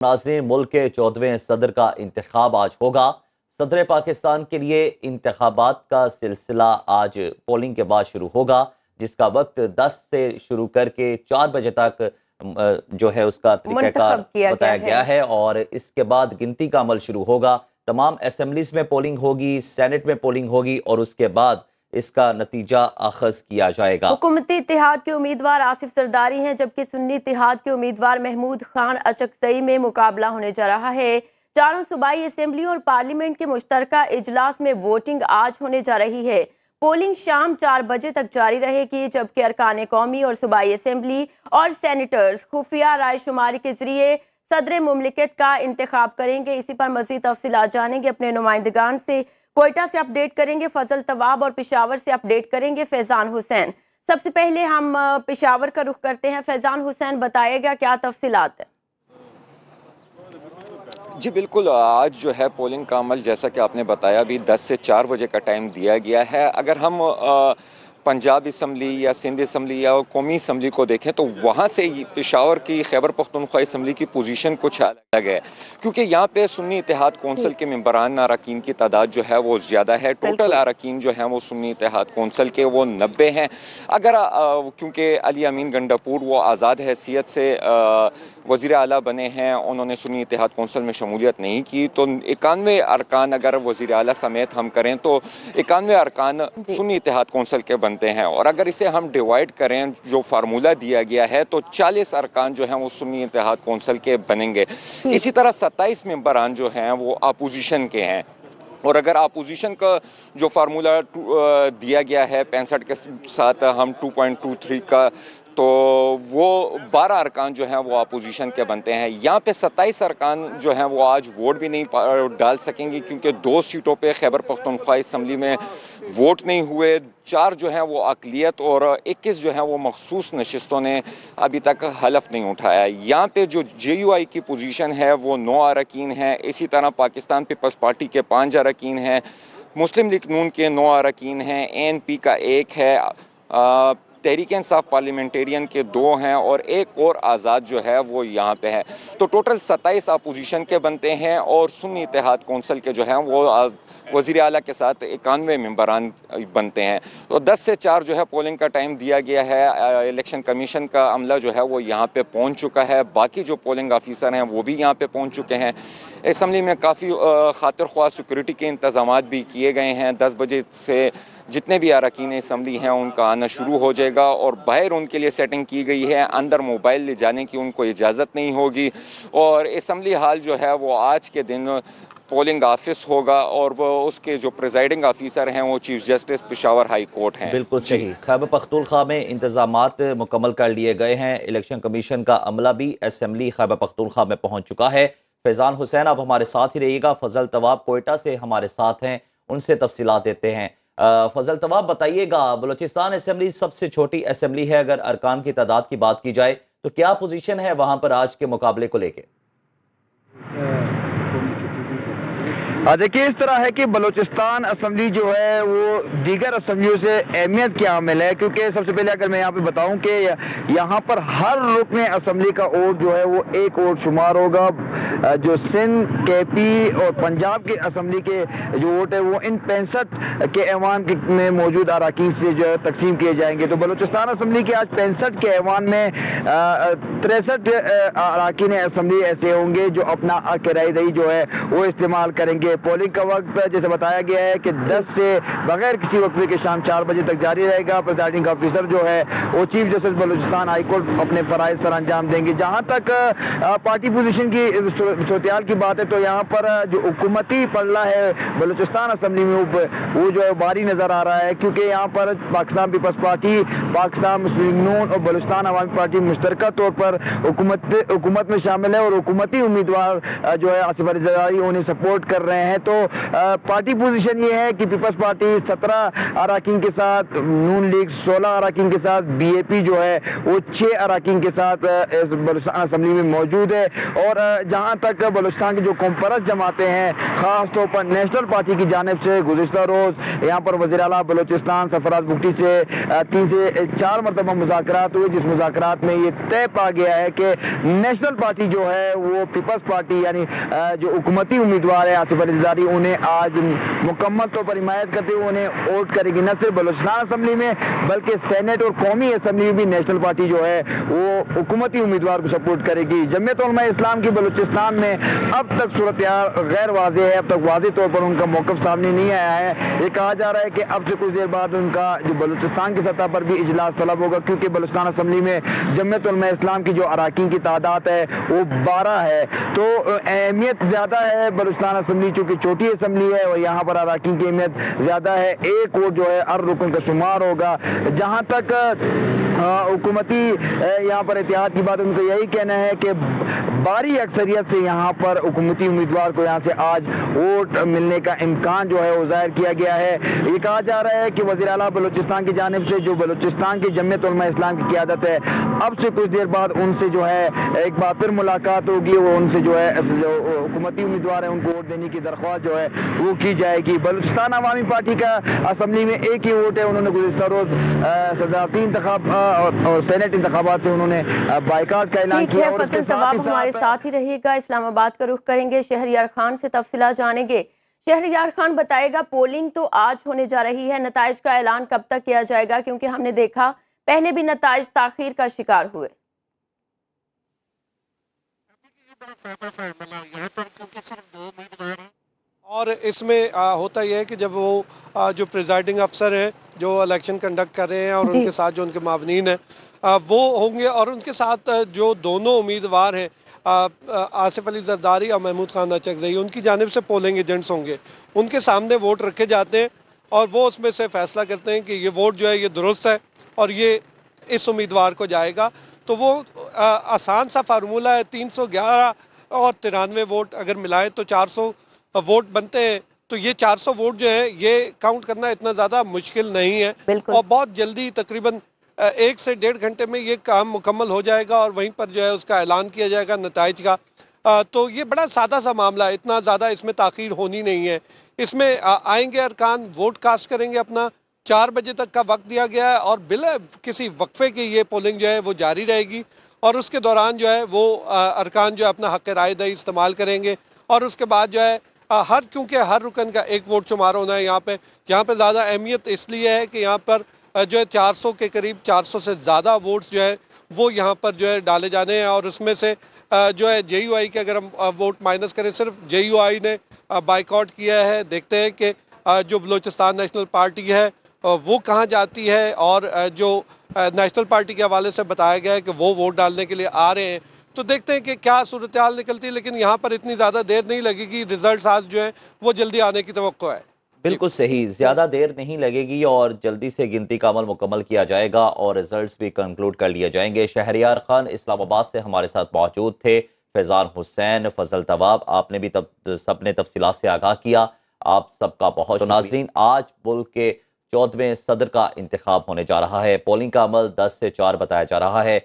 नाज़रीन, मुल्क के 14वें सदर का इंतखाब आज होगा। सदर पाकिस्तान के लिए इंतखाबात का सिलसिला आज पोलिंग के बाद शुरू होगा, जिसका वक्त 10 से शुरू करके 4 बजे तक जो है उसका तरीक़ाकार बताया गया है और इसके बाद गिनती का अमल शुरू होगा। तमाम असेंबलीज में पोलिंग होगी, सेनेट में पोलिंग होगी और उसके बाद इसका नतीजा अखज़ किया जाएगा। हुकूमती इत्तेहाद के उम्मीदवार आसिफ सरदारी हैं, जबकि सुन्नी इत्तेहाद के उम्मीदवार महमूद खान अचकजई में मुकाबला होने जा रहा है। चारों सूबाई असेंबली और पार्लियामेंट के मुश्तरका इजलास में वोटिंग आज होने जा रही है। पोलिंग शाम 4 बजे तक जारी रहेगी, जबकि अरकान कौमी और सूबाई असेंबली और सेनेटर्स खुफिया राय शुमारी के जरिए सदर मुमलिकत का इंतखाब करेंगे। इसी पर मज़ीद तफसीलात जानेंगे अपने नुमाइंदगान से। कोयटा से अपडेट करेंगे फजल तवाब और पेशावर से अपडेट करेंगे फैजान हुसैन। सबसे पहले हम पेशावर का रुख करते हैं। फैजान हुसैन, बताइएगा क्या तफसीलात है? जी बिल्कुल, आज जो है पोलिंग का अमल जैसा कि आपने बताया अभी 10 से 4 बजे का टाइम दिया गया है। अगर हम पंजाब असम्बली या सिंध असम्बली या कौमी असम्बली को देखें तो वहाँ से पेशावर की खैबर पख्तूनख्वा असम्बली की पोजीशन कुछ अलग है, क्योंकि यहाँ पे सुन्नी इत्तेहाद कौंसिल के मेंबरान अरकान की तादाद जो है वो ज़्यादा है। टोटल अरकान जो है वो सुन्नी इत्तेहाद कौंसिल के वो 90 हैं। अगर क्योंकि अली अमीन गंडापुर वो आज़ाद हैसियत से वज़ीर आला बने हैं, उन्होंने सुन्नी इत्तेहाद कौंसिल में शमूलियत नहीं की, तो 91 अरकान अगर वज़ीर आला समेत हम करें तो 91 अरकान सुन्नी इत्तेहाद कौंसिल के बनते हैं। और अगर इसे हम डिवाइड करें, जो फार्मूला दिया गया है, तो 40 अरकान जो हैं वो सुन्नी इत्तेहाद कौंसिल के बनेंगे। इसी तरह 27 मेंबरान जो हैं वो अपोजिशन के हैं। और अगर अपोजिशन का जो फार्मूला दिया गया है 65 के साथ हम 2.23 का, तो वो 12 अरकान जो हैं वो अपोजिशन के बनते हैं। यहाँ पे 27 अरकान जो हैं वो आज वोट भी नहीं डाल सकेंगे, क्योंकि 2 सीटों पे खैबर पख्तूनख्वा असम्बली में वोट नहीं हुए। 4 जो हैं वो अक़लियत और 21 जो हैं वो मखसूस नशिस्तों ने अभी तक हलफ नहीं उठाया। यहाँ पे जो JUI की पोजीशन है वो 9 अरकान है। इसी तरह पाकिस्तान पीपल्स पार्टी के 5 अरकान हैं, मुस्लिम लीग नून के 9 अरकान हैं, ANP का 1 है, तहरीक इंसाफ पार्लियामेंटेरियन के 2 हैं और एक और आज़ाद जो है वो यहाँ पे है। तो टोटल 27 अपोजिशन के बनते हैं और सुन्नी इत्तेहाद कौंसिल के जो हैं वो वज़ीर आला के साथ 91 मेंबरान बनते हैं। तो 10 से 4 जो है पोलिंग का टाइम दिया गया है। इलेक्शन कमीशन का अमला जो है वो यहाँ पे पहुँच चुका है, बाकी जो पोलिंग ऑफिसर हैं वो भी यहाँ पे पहुँच चुके हैं। असम्बली में काफ़ी खातिर ख्वाह सिक्योरिटी के इंतजाम भी किए गए हैं। 10 बजे से जितने भी अरकान असम्बली हैं उनका आना शुरू हो जाएगा और बाहर उनके लिए सेटिंग की गई है। अंदर मोबाइल ले जाने की उनको इजाज़त नहीं होगी। और असम्बली हाल जो है वो आज के दिन पोलिंग ऑफिस होगा और वो उसके जो प्रिजाइडिंग ऑफिसर हैं वो chief justice Peshawar high court हैं। बिल्कुल सही। खैबर पख्तूनख्वा में इंतजामात मुकम्मल कर लिए गए हैं। इलेक्शन कमीशन का अमला भी असम्बली खैबर पख्तूनख्वा में पहुँच चुका है। फैजान हुसैन, आप हमारे साथ ही रहिएगा। फजल तवाब कोयटा से हमारे साथ हैं, उनसे तफसीलात देते हैं। फजल तवाब, बताइएगा, बलूचिस्तान असेंबली सबसे छोटी असेंबली है, अगर अरकान की तादाद की बात की जाए तो क्या पोजीशन है वहां पर आज के मुकाबले को लेके? देखिए, इस तरह है कि बलूचिस्तान असेंबली जो है वो दीगर असेंबलियों से अहमियत के हामिल है, क्योंकि सबसे पहले अगर मैं यहाँ पे बताऊं कि यहाँ पर हर रुकन असेंबली का वोट जो है वो एक वोट शुमार होगा। जो सिंध, KP और पंजाब के असेंबली के जो वोट है वो इन 65 के ऐवान में मौजूद अरकान से जो है तकसीम किए जाएंगे। तो बलूचिस्तान असेंबली के आज 65 के ऐवान में 63 अरकान असेंबली ऐसे होंगे जो अपना किराएदारी जो है वो इस्तेमाल करेंगे। पोलिंग का वक्त जैसे बताया गया है कि 10 से बगैर किसी वक्फे के शाम 4 बजे तक जारी रहेगा। प्रिजाइडिंग ऑफिसर जो है वो chief justice Balochistan high court अपने फराइज सर अंजाम देंगे। जहां तक पार्टी पोजीशन की सूरत की बात है तो यहाँ पर जो हुकूमती पल्ला है बलूचिस्तान असेंबली में वो जो है भारी नजर आ रहा है, क्योंकि यहाँ पर पाकिस्तान पीपल्स पार्टी, पाकिस्तान मुस्लिम लीग नून और बलूचिस्तान अवामी पार्टी मुश्तरका तौर पर हुकूमत में शामिल है और हुकूमती उम्मीदवार जो है आसिफ सरदारी उन्हें सपोर्ट कर रहे हैं। तो पार्टी पोजीशन ये है कि पीपल्स पार्टी 17 अरकान के साथ, नून लीग 16 अरकान के साथ, BAP जो है वो 6 अरकान के साथ बलूचिस्तान असेंबली में मौजूद है। और जहाँ تک بلوچستان کی جو قوم پرست جماعتیں ہیں، خاص طور پر نیشنل پارٹی کی جانب سے گزشتہ روز یہاں پر وزیر اعلیٰ بلوچستان سرفراز بگٹی سے 3 سے 4 مرتبہ مذاکرات ہوئے، جس مذاکرات میں یہ طے پا گیا ہے کہ نیشنل پارٹی جو ہے وہ پیپلز پارٹی یعنی جو حکومتی امیدوار ہے آصف علی زرداری، انہیں آج مکمل طور پر حمایت کرتے ہوئے انہیں ووٹ کرے گی، نہ صرف بلوچستان اسمبلی میں بلکہ سینٹ اور قومی اسمبلی میں بھی نیشنل پارٹی جو ہے وہ حکومتی امیدوار کو سپورٹ کرے گی۔ جمعیت علماء اسلام کی بلوچستان میں اب تک صورتحال غیر واضح ہے، اب تک واضح طور پر ان کا موقف سامنے نہیں آیا ہے۔ یہ کہا جا رہا ہے کہ اب سے کچھ دیر بعد ان کا جو بلوچستان کی سطح پر بھی اجلاس طلب ہوگا، کیونکہ بلوچستان اسمبلی میں جمعیت علماء اسلام کی جو اراکین کی تعداد ہے وہ 12 ہے، تو اہمیت زیادہ ہے بلوچستان اسمبلی چونکہ چھوٹی اسمبلی ہے اور یہاں پر اراکین کی اہمیت زیادہ ہے۔ ایک ووٹ جو ہے ہر رکن کا شمار ہوگا۔ جہاں تک حکومتی یہاں پر اتحاد کی بات، ان کا یہی کہنا ہے کہ بھاری اکثریت سے یہاں پر حکومتی امیدوار کو یہاں سے آج ووٹ ملنے کا امکان جو ہے وہ ظاہر کیا گیا ہے۔ یہ کہا جا رہا ہے کہ وزیر اعلیٰ بلوچستان کی جانب سے جو بلوچستان کی جمعیت علماء اسلام کی قیادت ہے، اب سے کچھ دیر بعد ان سے جو ہے ایک بار پھر ملاقات ہوگی، وہ ان سے جو ہے جو حکومتی امیدوار ہیں ان کو ووٹ دینے کی درخواست جو ہے وہ کی جائے گی۔ بلوچستان عوامی پارٹی کا اسمبلی میں ایک ہی ووٹ ہے، انہوں نے گزشتہ روز صدارتی انتخاب اور سینٹ انتخابات سے انہوں نے بائیکاٹ کا اعلان کیا۔ فصل طواب ہمارے ساتھ ہی رہے گا، اسلام آباد کا رخ کریں گے، شہریار خان سے تفصیلات جانیں گے۔ شہریار خان بتائے گا، پولنگ تو آج ہونے جا رہی ہے، نتائج کا اعلان کب تک کیا جائے گا؟ کیونکہ ہم نے دیکھا پہلے بھی نتائج تاخیر کا شکار ہوئے۔ اور اس میں ہوتا یہ ہے کہ جب وہ جو پریزائڈنگ افسر ہیں جو الیکشن کنڈکٹ کر رہے ہیں اور ان کے ساتھ جو ان کے معاونین ہیں وہ ہوں گے، اور ان کے ساتھ جو دونوں امیدوار ہیں آصف علی زرداری اور محمود خان اچکزئی، ان کی جانب سے پولنگ ایجنٹس ہوں گے، ان کے سامنے ووٹ رکھے جاتے ہیں اور وہ اس میں سے فیصلہ کرتے ہیں کہ یہ ووٹ جو ہے یہ درست ہے اور یہ اس امیدوار کو جائے گا۔ تو وہ آسان سا فارمولہ ہے، 311 اور 93 ووٹ اگر ملائیں تو 400 ووٹ بنتے ہیں، تو یہ 400 ووٹ جو ہے یہ کاؤنٹ کرنا اتنا زیادہ مشکل نہیں ہے، اور بہت جلدی تقریباً 1 سے 1.5 گھنٹے میں یہ کام مکمل ہو جائے گا اور وہیں پر جو ہے اس کا اعلان کیا جائے گا نتائج کا۔ تو یہ بڑا سادہ سا معاملہ ہے، اتنا زیادہ اس میں تاخیر ہونی نہیں ہے۔ اس میں آئیں گے ارکان، ووٹ کاسٹ کریں گے، اپنا 4 بجے تک کا وقت دیا گیا ہے اور بلا کسی وقفے کی یہ پولنگ جو ہے وہ جاری رہے گی، اور اس کے دوران جو ہے وہ ارکان جو ہے اپنا حق رائے دہی استعمال کریں گے، اور اس کے بعد جو ہے کیونکہ ہر رکن کا ایک ووٹ شمار ہونا ہے یہاں پہ زیادہ اہمیت اس لیے ہے کہ یہاں پر جو ہے 400 کے قریب 400 سے زیادہ ووٹس جو ہے وہ یہاں پر جو ہے ڈالے جانے ہیں، اور اس میں سے جو ہے جے یو آئی کے اگر ہم ووٹ مائنس کریں، صرف جے یو آئی نے بائیکاٹ کیا ہے۔ دیکھتے ہیں کہ جو بلوچستان نیشنل پارٹی ہے وہ کہاں جاتی ہے، اور جو نیشنل پارٹی کے حوالے سے بتایا گیا ہے کہ وہ ووٹ ڈالنے کے لیے آ رہے ہیں، تو دیکھتے ہیں کہ کیا صورتحال نکلتی ہے، لیکن یہاں پر اتنی زیادہ دیر نہیں لگے گی، ریزلٹس آج جو ہیں وہ جلدی آنے کی توقع ہے۔ بالکل صحیح، زیادہ دیر نہیں لگے گی اور جلدی سے گنتی کا عمل مکمل کیا جائے گا اور ریزلٹس بھی کنکلوڈ کر لیے جائیں گے۔ شہریار خان اسلام آباد سے ہمارے ساتھ موجود تھے، فیضان حسین، فضل طواب، آپ نے بھی سب نے تفصیلات سے آگاہ کیا، آپ سب کا بہت ناظرین۔ آج ملک کے 14ویں صدر کا انتخاب ہونے جا رہا ہے، پولنگ کا عمل 10 سے 4 بتایا جا رہا ہے۔